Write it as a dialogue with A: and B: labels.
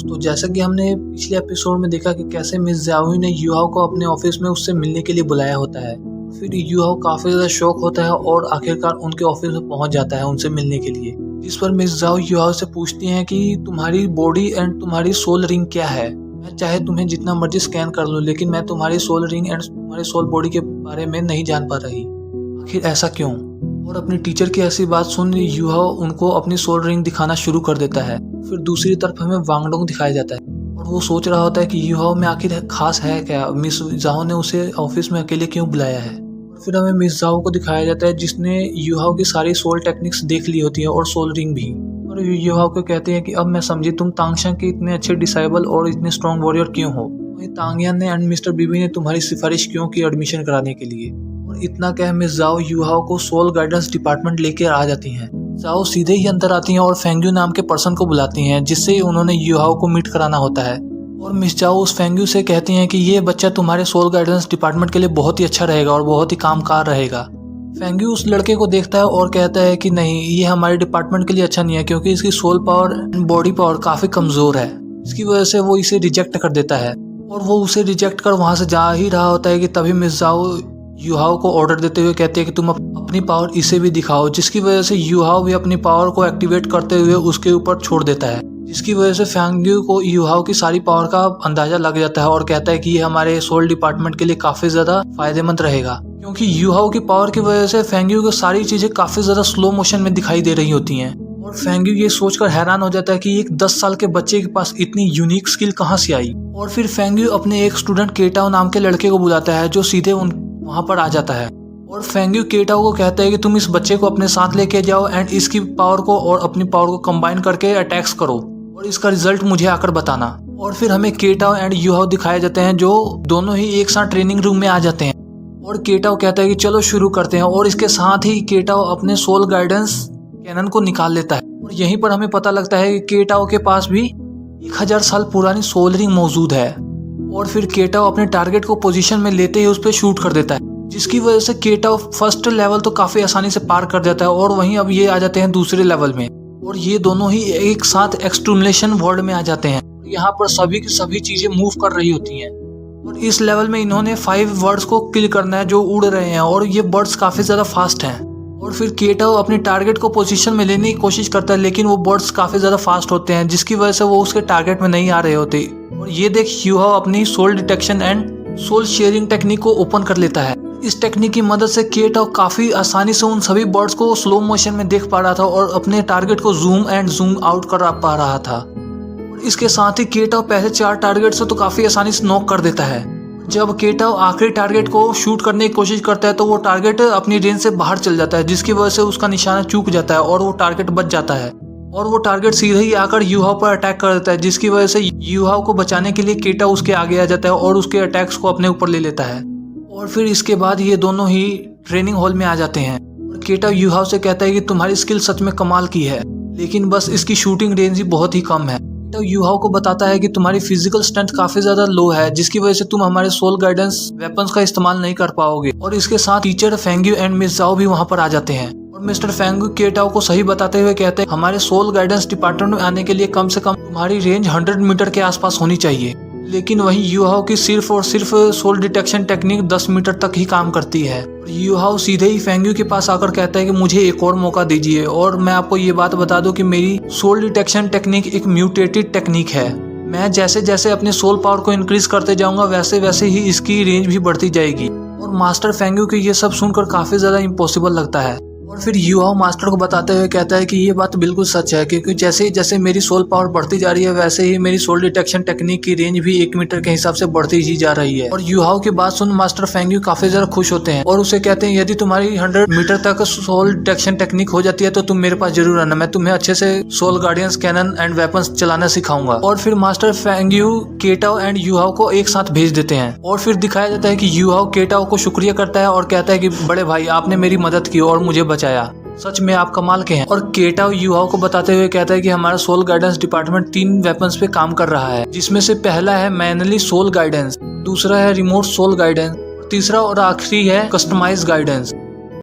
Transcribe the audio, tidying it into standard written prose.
A: दोस्तों जैसा कि हमने पिछले एपिसोड में देखा कि कैसे मिस जाओही ने युहाओ को अपने ऑफिस में उससे मिलने के लिए बुलाया होता है। फिर युहाओ काफी ज्यादा शौक होता है और आखिरकार उनके ऑफिस में पहुंच जाता है उनसे मिलने के लिए, जिस पर मिस जाओ युहाओ से पूछती हैं कि तुम्हारी बॉडी एंड तुम्हारी सोल रिंग क्या है। मैं चाहे तुम्हें जितना मर्जी स्कैन कर लूं, लेकिन मैं तुम्हारी सोल रिंग एंड तुम्हारी सोल बॉडी के बारे में नहीं जान पा रही। आखिर ऐसा क्यों? और अपनी टीचर की ऐसी बात सुन युहाओ उनको अपनी सोल रिंग दिखाना शुरू कर देता है। फिर दूसरी तरफ हमें वांगडोंग दिखाया जाता है और वो सोच रहा होता है कि युहाओ में आखिर खास है क्या, मिस जाओ ने उसे ऑफिस में अकेले क्यों बुलाया है। फिर हमें मिस जाओ को दिखाया जाता है जिसने युहाओ की सारी सोल टेक्निक्स देख ली होती है और सोल रिंग भी, और युहाओ को कहते हैं कि अब मैं समझी तुम तांगशंग के इतने अच्छे डिसाइबल और इतने स्ट्रॉन्ग वॉरियर क्यों हो। वहीं तांगयान ने एंड मिस्टर बीबी ने तुम्हारी सिफारिश क्यों की एडमिशन कराने के लिए। और इतना कह मिस जाओ युहाओ को सोल गाइडेंस डिपार्टमेंट लेकर आ जाती हैं। जाओ सीधे ही अंदर आती हैं और फेंग्यू नाम के पर्सन को बुलाती हैं जिससे उन्होंने युहाओ को मीट कराना होता है। और मिस जाओ उस फेंग्यू से कहती हैं कि ये बच्चा तुम्हारे सोल गाइडेंस डिपार्टमेंट के लिए बहुत ही अच्छा रहेगा और बहुत ही कामकार रहेगा। फेंग्यू उस लड़के को देखता है और कहता है कि नहीं, ये हमारे डिपार्टमेंट के लिए अच्छा नहीं है क्योंकि इसकी soul power and body power काफी कमजोर है। इसकी वजह से वो इसे रिजेक्ट कर देता है और वो उसे रिजेक्ट कर वहां से जा ही रहा होता है कि तभी मिस जाओ युहाओ को ऑर्डर देते हुए कहते हैं कि तुम अपनी पावर इसे भी दिखाओ, जिसकी वजह से युहाओ भी अपनी पावर को एक्टिवेट करते हुए उसके ऊपर छोड़ देता है, जिसकी वजह से फेंग्यू को युहाओ की सारी पावर का अंदाजा लग जाता है और कहता है कि ये हमारे सोल डिपार्टमेंट के लिए काफी ज्यादा फायदेमंद रहेगा, क्योंकि युहाओ की पावर की वजह से फेंग्यू को सारी चीजें काफी ज्यादा स्लो मोशन में दिखाई दे रही होती हैं। और फेंग्यू ये सोचकर हैरान हो जाता है कि एक 10 साल के बच्चे के पास इतनी यूनिक स्किल कहाँ से आई। और फिर फेंग्यू अपने एक स्टूडेंट केटाओ नाम के लड़के को बुलाता है जो सीधे वहां पर आ जाता है और फेंग्यू केटाओ को कहता है कि तुम इस बच्चे को अपने साथ लेके जाओ एंड इसकी पावर को और अपनी पावर को कंबाइन करके अटैक्स करो और इसका रिजल्ट मुझे आकर बताना। और फिर हमें केटाओ एंड युहाओ दिखाए जाते हैं जो दोनों ही एक साथ ट्रेनिंग रूम में आ जाते हैं और केटाओ कहता है कि चलो शुरू करते हैं, और इसके साथ ही केटाओ अपने सोल गाइडेंस कैनन को निकाल लेता है। और यहीं पर हमें पता लगता है कि केटाओ के पास भी 1000 साल पुरानी सोल रिंग मौजूद है। और फिर केटाओ अपने टारगेट को पोजीशन में लेते ही उस पर शूट कर देता है, जिसकी वजह से केटाओ फर्स्ट लेवल तो काफी आसानी से पार कर जाता है और वहीं अब ये आ जाते हैं दूसरे लेवल में और ये दोनों ही एक साथ एक्सट्रीमलेशन वर्ल्ड में आ जाते हैं। यहाँ पर सभी की सभी चीजें मूव कर रही होती हैं और इस लेवल में इन्होंने 5 बर्ड्स को किल करना है जो उड़ रहे हैं और ये बर्ड्स काफी ज्यादा फास्ट हैं। और फिर केटाओ अपने टारगेट को पोजीशन में लेने की कोशिश करता है, लेकिन वो बर्ड्स काफी ज्यादा फास्ट होते हैं जिसकी वजह से वो उसके टारगेट में नहीं आ रहे होते। और ये देख युहाओ अपनी soul detection and soul sharing technique को ओपन कर लेता है। इस टेक्निक की मदद से केटाओ काफी आसानी से उन सभी बर्ड्स को स्लो मोशन में देख पा रहा था और अपने टारगेट को जूम एंड जूम आउट कर पा रहा था। और इसके साथ ही केटाओ पहले 4 टारगेट से तो काफी आसानी से नॉक कर देता है। जब केटाओ आखिरी टारगेट को शूट करने की कोशिश करता है तो वो टारगेट अपनी रेंज से बाहर चल जाता है, जिसकी वजह से उसका निशाना चूक जाता है और वो टारगेट बच जाता है और वो टारगेट सीधे ही आकर युहाओ पर अटैक कर देता है, जिसकी वजह से युहाओ को बचाने के लिए केटाओ उसके आगे आ जाता है और उसके अटैक्स को अपने ऊपर ले लेता है। और फिर इसके बाद ये दोनों ही ट्रेनिंग हॉल में आ जाते हैं और केटाओ युहाओ से कहता है कि तुम्हारी स्किल सच में कमाल की है, लेकिन बस इसकी शूटिंग रेंज ही बहुत ही कम है। केटाओ युहाओ को बताता है कि तुम्हारी फिजिकल स्ट्रेंथ काफी ज्यादा लो है, जिसकी वजह से तुम हमारे सोल गाइडेंस वेपन्स का इस्तेमाल नहीं कर पाओगे। और इसके साथ टीचर फेंग्यू एंड मिस जाओ भी वहां पर आ जाते हैं और मिस्टर फेंग्यू केटाओ को सही बताते हुए कहते हैं हमारे सोल गाइडेंस डिपार्टमेंट में आने के लिए कम से कम तुम्हारी रेंज 100 मीटर के आसपास होनी चाहिए। लेकिन वहीं युहाओ की सिर्फ और सिर्फ सोल डिटेक्शन टेक्निक 10 मीटर तक ही काम करती है। युहाओ सीधे ही फेंग्यू के पास आकर कहता है कि मुझे एक और मौका दीजिए। और मैं आपको ये बात बता दूं कि मेरी सोल डिटेक्शन टेक्निक एक म्यूटेटेड टेक्निक है। मैं जैसे जैसे अपने सोल पावर को इंक्रीज करते जाऊंगा वैसे वैसे ही इसकी रेंज भी बढ़ती जाएगी। और मास्टर फेंग्यू के ये सब सुनकर काफी ज्यादा इम्पॉसिबल लगता है। और फिर युहाओ मास्टर को बताते हुए कहता है कि ये बात बिल्कुल सच है, क्योंकि जैसे जैसे मेरी सोल पावर बढ़ती जा रही है वैसे ही मेरी सोल डिटेक्शन टेक्निक की रेंज भी 1 मीटर के हिसाब से बढ़ती ही जा रही है। और युहाओ की बात सुन मास्टर फेंग्यू काफी ज्यादा खुश होते हैं और उसे कहते हैं यदि तुम्हारी 100 मीटर तक सोल डिटेक्शन टेक्निक हो जाती है तो तुम मेरे पास जरूर आना, मैं तुम्हें अच्छे से soul guardians cannon and weapons चलाना सिखाऊंगा। और फिर master Fengyu Ketao and Yuhao को एक साथ भेज देते हैं और फिर दिखाया जाता है कि युहाओ केटाओ को शुक्रिया करता है और कहता है कि बड़े भाई आपने मेरी मदद की और मुझे बचाया, सच में आप कमाल के हैं। और केटाओ युहाओ को बताते हुए कहता है कि हमारा सोल गाइडेंस डिपार्टमेंट 3 वेपन्स पे काम कर रहा है, जिसमें से पहला है मैनुअली सोल गाइडेंस, दूसरा है रिमोट सोल गाइडेंस, तीसरा और आखिरी है कस्टमाइज गाइडेंस।